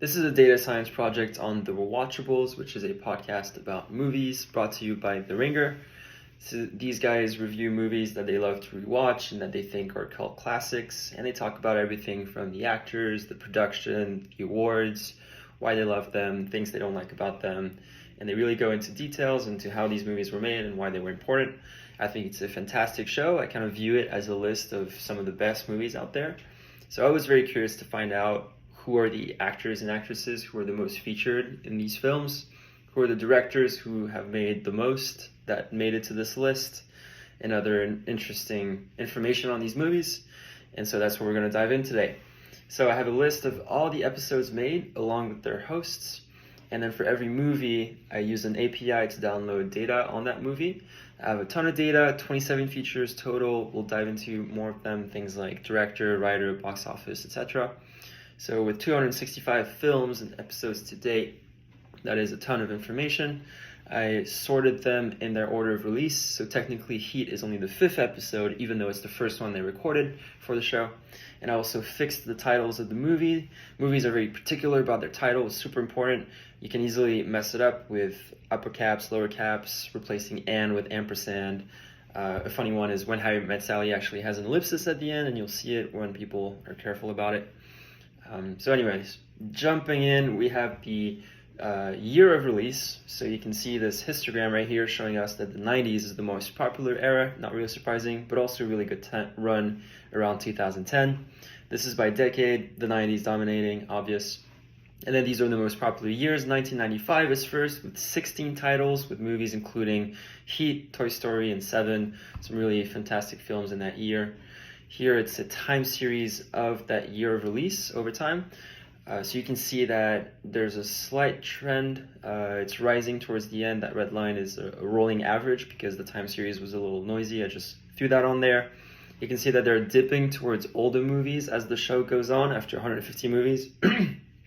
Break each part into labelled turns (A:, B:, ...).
A: This is a data science project on the Rewatchables, which is a podcast about movies brought to you by The Ringer. So these guys review movies that they love to rewatch and that they think are cult classics, and they talk about everything from the actors, the production, the awards, why they love them, things they don't like about them, and they really go into details into how these movies were made and why they were important. I think it's a fantastic show. I kind of view it as a list of some of the best movies out there. So I was very curious to find out who are the actors and actresses who are the most featured in these films, who are the directors who have made the most that made it to this list, and other interesting information on these movies. And so that's what we're going to dive in today. So I have a list of all the episodes made along with their hosts. And then for every movie, I use an API to download data on that movie. I have a ton of data, 27 features total. We'll dive into more of them, things like director, writer, box office, etc. So with 265 films and episodes to date, that is a ton of information. I sorted them in their order of release, so technically Heat is only the 5th episode, even though it's the first one they recorded for the show. And I also fixed the titles of the movie. Movies are very particular about their title, it's super important. You can easily mess it up with upper caps, lower caps, replacing "and" with ampersand. A funny one is When Harry Met Sally actually has an ellipsis at the end, and you'll see it when people are careful about it. So anyways, jumping in, we have the year of release. So you can see this histogram right here showing us that the 90s is the most popular era, not really surprising, but also a really good run around 2010. This is by decade, the 90s dominating, obvious. And then these are the most popular years. 1995 is first with 16 titles, with movies including Heat, Toy Story, and Seven, some really fantastic films in that year. Here it's a time series of that year of release over time. So you can see that there's a slight trend. It's rising towards the end. That red line is a rolling average because the time series was a little noisy. I just threw that on there. You can see that they're dipping towards older movies as the show goes on after 150 movies.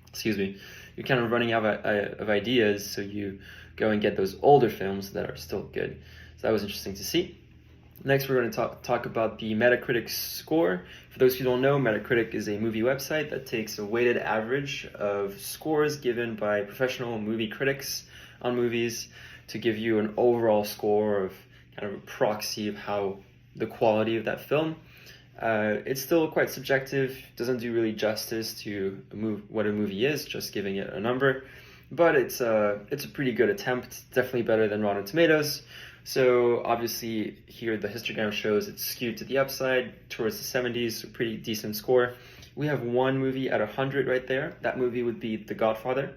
A: Excuse me. You're kind of running out of ideas, so you go and get those older films that are still good. So that was interesting to see. Next, we're going to talk about the Metacritic score. For those who don't know, Metacritic is a movie website that takes a weighted average of scores given by professional movie critics on movies to give you an overall score of kind of a proxy of how the quality of that film. It's still quite subjective, doesn't do really justice to what a movie is, just giving it a number. But it's a pretty good attempt, definitely better than Rotten Tomatoes. So obviously here the histogram shows it's skewed to the upside towards the 70s, so pretty decent score. We have one movie at 100 right there. That movie would be The Godfather.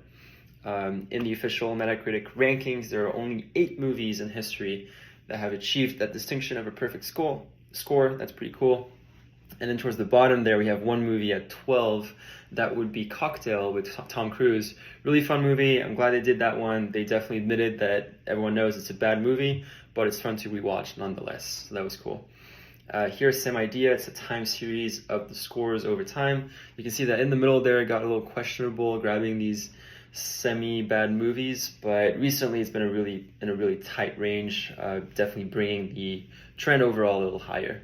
A: In the official Metacritic rankings, there are only 8 movies in history that have achieved that distinction of a perfect score. That's pretty cool. And then towards the bottom there, we have one movie at 12. That would be Cocktail with Tom Cruise. Really fun movie. I'm glad they did that one. They definitely admitted that everyone knows it's a bad movie, but it's fun to rewatch nonetheless. So that was cool. Here's same idea. It's a time series of the scores over time. You can see that in the middle there, it got a little questionable grabbing these semi-bad movies, but recently it's been in a really tight range, definitely bringing the trend overall a little higher.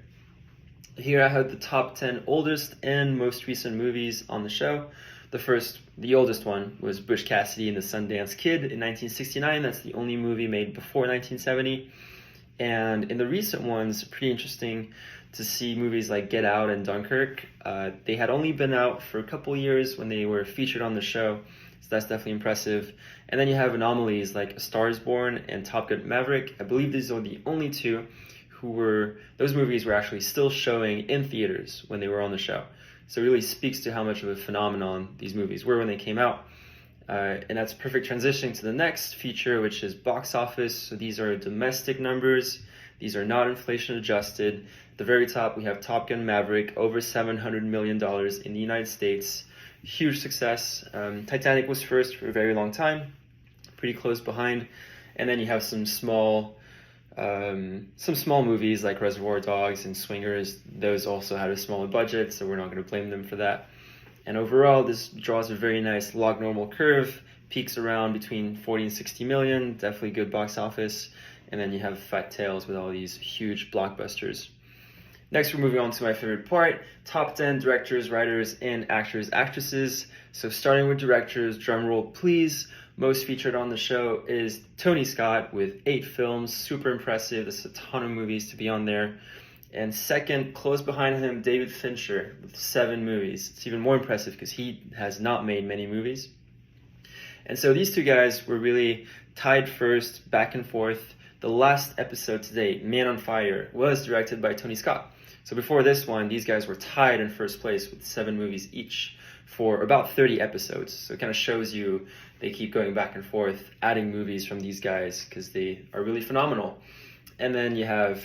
A: Here I have the top 10 oldest and most recent movies on the show. The oldest one was Butch Cassidy and the Sundance Kid in 1969. That's the only movie made before 1970. And in the recent ones, pretty interesting to see movies like Get Out and Dunkirk. They had only been out for a couple years when they were featured on the show, so that's definitely impressive. And then you have anomalies like A Star is Born and Top Gun Maverick. I believe these are the only two those movies were actually still showing in theaters when they were on the show. So it really speaks to how much of a phenomenon these movies were when they came out. And that's a perfect transition to the next feature, which is box office. So these are domestic numbers. These are not inflation adjusted. At the very top, we have Top Gun Maverick, over $700 million in the United States. Huge success. Titanic was first for a very long time, pretty close behind. And then you have some small movies like Reservoir Dogs and Swingers. Those also had a smaller budget, so we're not going to blame them for that. And overall, this draws a very nice log normal curve, peaks around between 40 and 60 million, definitely good box office. And then you have Fat Tails with all these huge blockbusters. Next, we're moving on to my favorite part, top 10 directors, writers, and actors, actresses. So starting with directors, drum roll please. Most featured on the show is Tony Scott with 8 films, super impressive. There's a ton of movies to be on there. And second, close behind him, David Fincher with 7 movies. It's even more impressive because he has not made many movies. And so these two guys were really tied first, back and forth. The last episode today, Man on Fire, was directed by Tony Scott. So before this one, these guys were tied in first place with 7 movies each for about 30 episodes. So it kind of shows you they keep going back and forth, adding movies from these guys because they are really phenomenal. And then you have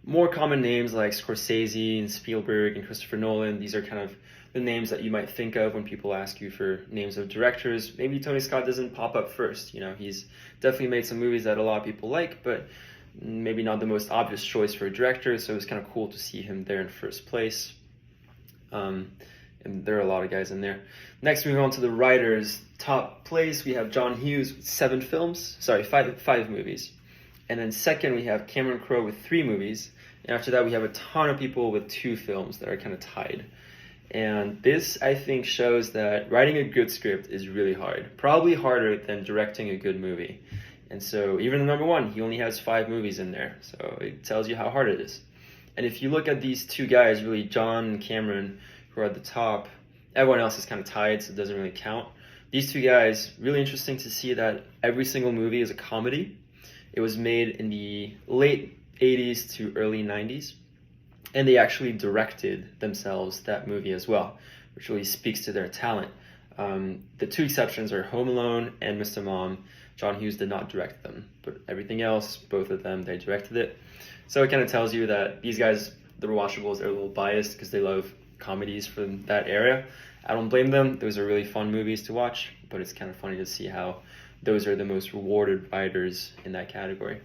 A: more common names like Scorsese and Spielberg and Christopher Nolan. These are kind of the names that you might think of when people ask you for names of directors. Maybe Tony Scott doesn't pop up first. He's definitely made some movies that a lot of people like, but maybe not the most obvious choice for a director, so it was kind of cool to see him there in first place. And there are a lot of guys in there. Next, moving on to the writers. Top place, we have John Hughes with 5 movies. And then second, we have Cameron Crowe with 3 movies. And after that, we have a ton of people with 2 films that are kind of tied. And this, I think, shows that writing a good script is really hard. Probably harder than directing a good movie. And so even the number one, he only has 5 movies in there. So it tells you how hard it is. And if you look at these 2 guys, really John and Cameron, who are at the top, everyone else is kind of tied, so it doesn't really count. These 2 guys, really interesting to see that every single movie is a comedy. It was made in the late 80s to early 90s. And they actually directed themselves that movie as well, which really speaks to their talent. The 2 exceptions are Home Alone and Mr. Mom. John Hughes did not direct them, but everything else, both of them, they directed it. So it kind of tells you that these guys, the Rewatchables, are a little biased because they love comedies from that era. I don't blame them. Those are really fun movies to watch, but it's kind of funny to see how those are the most rewarded writers in that category.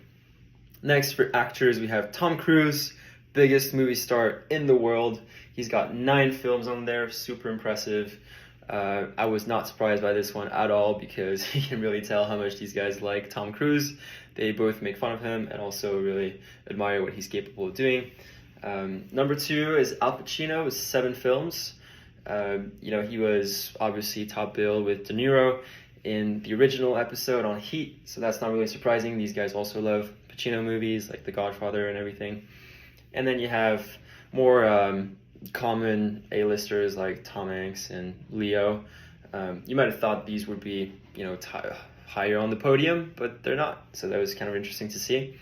A: Next, for actors, we have Tom Cruise, biggest movie star in the world. He's got 9 films on there, super impressive. I was not surprised by this one at all because you can really tell how much these guys like Tom Cruise. They both make fun of him and also really admire what he's capable of doing. Number 2 is Al Pacino with 7 films. He was obviously top bill with De Niro in the original episode on Heat, so that's not really surprising. These guys also love Pacino movies like The Godfather and everything. And then you have more common A-listers like Tom Hanks and Leo. You might have thought these would be, higher on the podium, but they're not. So that was kind of interesting to see.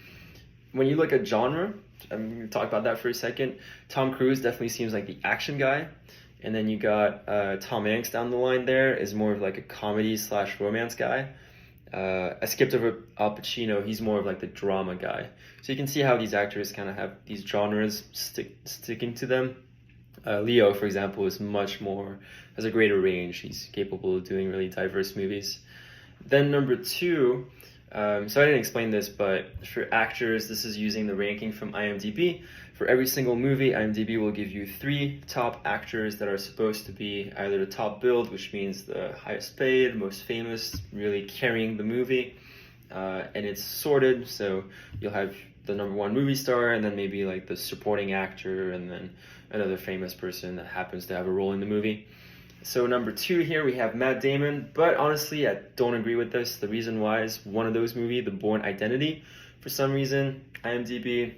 A: When you look at genre, I'm going to talk about that for a second. Tom Cruise definitely seems like the action guy. And then you got Tom Hanks down the line there is more of like a comedy/romance guy. I skipped over Al Pacino. He's more of like the drama guy. So you can see how these actors kind of have these genres sticking to them. Leo, for example, has a greater range. He's capable of doing really diverse movies. Then number 2, so I didn't explain this, but for actors, this is using the ranking from IMDb. For every single movie, IMDb will give you 3 top actors that are supposed to be either the top billed, which means the highest paid, most famous, really carrying the movie. And it's sorted, so you'll have the number 1 movie star, and then maybe like the supporting actor, and then another famous person that happens to have a role in the movie. So number 2 here, we have Matt Damon, but honestly, I don't agree with this. The reason why is one of those movies, The Bourne Identity. For some reason, IMDb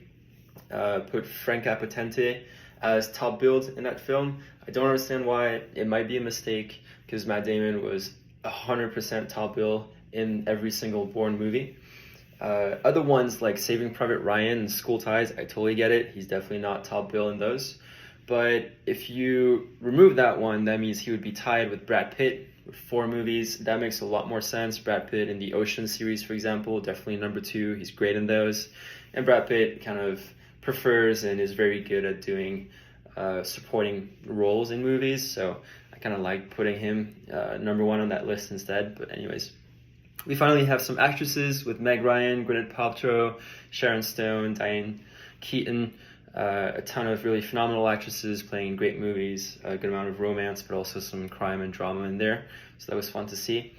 A: put Frank Appetente as top billed in that film. I don't understand why. It might be a mistake because Matt Damon was 100% top bill in every single Bourne movie. Other ones like Saving Private Ryan and School Ties, I totally get it. He's definitely not top bill in those. But if you remove that one, that means he would be tied with Brad Pitt with 4 movies. That makes a lot more sense. Brad Pitt in the Ocean series, for example, definitely number 2. He's great in those. And Brad Pitt kind of prefers and is very good at doing supporting roles in movies. So I kind of like putting him number 1 on that list instead. But anyways, we finally have some actresses with Meg Ryan, Gwyneth Paltrow, Sharon Stone, Diane Keaton. A ton of really phenomenal actresses playing great movies, a good amount of romance, but also some crime and drama in there. So that was fun to see.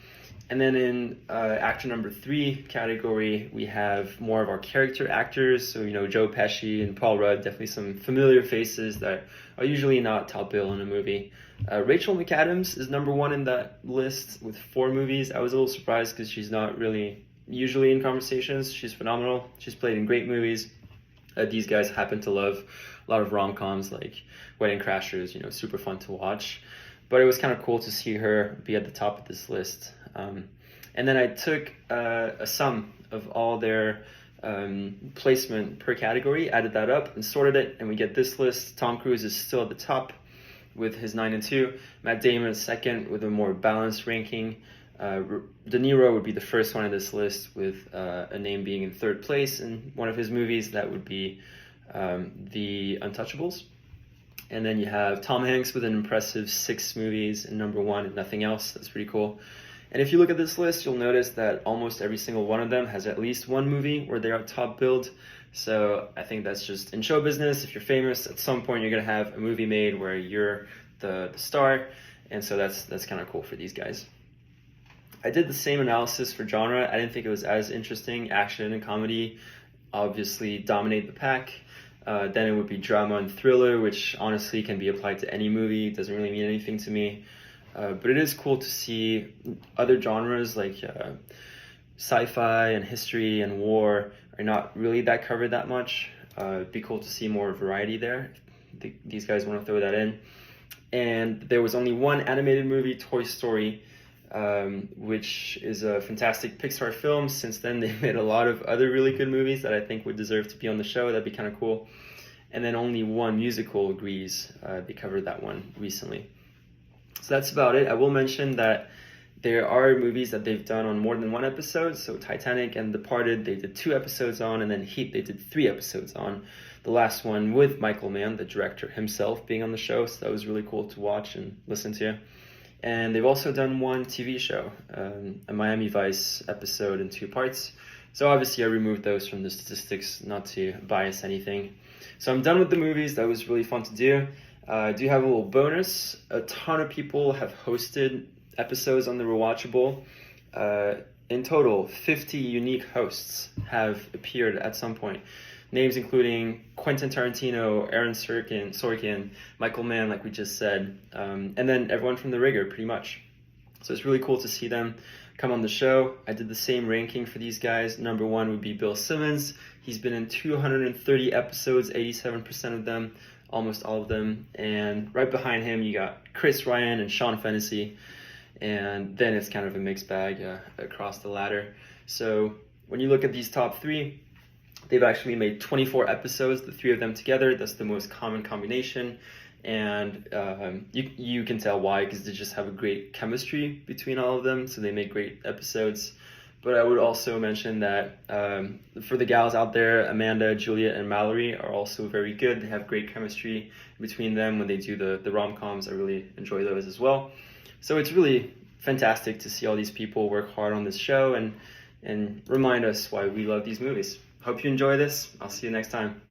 A: And then in actor number 3 category, we have more of our character actors. So, Joe Pesci and Paul Rudd, definitely some familiar faces that are usually not top bill in a movie. Rachel McAdams is number 1 in that list with 4 movies. I was a little surprised because she's not really usually in conversations. She's phenomenal. She's played in great movies. These guys happen to love a lot of rom-coms like Wedding Crashers, super fun to watch. But it was kind of cool to see her be at the top of this list. And then I took a sum of all their placement per category, added that up and sorted it, and we get this list. Tom Cruise is still at the top with his 9 and 2. Matt Damon is second with a more balanced ranking. De Niro would be the first one on this list with a name being in 3rd place in one of his movies. That would be The Untouchables. And then you have Tom Hanks with an impressive 6 movies and number 1 and nothing else. That's pretty cool. And if you look at this list, you'll notice that almost every single one of them has at least one movie where they are top billed. So I think that's just in show business. If you're famous, at some point you're going to have a movie made where you're the star. And so that's kind of cool for these guys. I did the same analysis for genre. I didn't think it was as interesting. Action and comedy obviously dominate the pack. Then it would be drama and thriller, which honestly can be applied to any movie. It doesn't really mean anything to me. But it is cool to see other genres like sci-fi and history and war are not really that covered that much. It'd be cool to see more variety there. These guys want to throw that in. And there was only one animated movie, Toy Story, which is a fantastic Pixar film. Since then, they've made a lot of other really good movies that I think would deserve to be on the show. That'd be kind of cool. And then only one musical, Grease. They covered that one recently. So that's about it. I will mention that there are movies that they've done on more than one episode. So Titanic and Departed, they did 2 episodes on, and then Heat, they did 3 episodes on. The last one with Michael Mann, the director himself, being on the show. So that was really cool to watch and listen to. And they've also done one TV show, a Miami Vice episode in 2 parts. So obviously I removed those from the statistics, not to bias anything. So I'm done with the movies. That was really fun to do. I do have a little bonus. A ton of people have hosted episodes on the Rewatchable. In total, 50 unique hosts have appeared at some point. Names including Quentin Tarantino, Aaron Sorkin, Michael Mann, like we just said, and then everyone from The Ringer, pretty much. So it's really cool to see them come on the show. I did the same ranking for these guys. Number 1 would be Bill Simmons. He's been in 230 episodes, 87% of them, almost all of them. And right behind him, you got Chris Ryan and Sean Fennessy. And then it's kind of a mixed bag across the ladder. So when you look at these top 3, they've actually made 24 episodes, the 3 of them together. That's the most common combination. And you can tell why, because they just have a great chemistry between all of them. So they make great episodes. But I would also mention that for the gals out there, Amanda, Juliet, and Mallory are also very good. They have great chemistry between them when they do the rom-coms. I really enjoy those as well. So it's really fantastic to see all these people work hard on this show and remind us why we love these movies. Hope you enjoy this. I'll see you next time.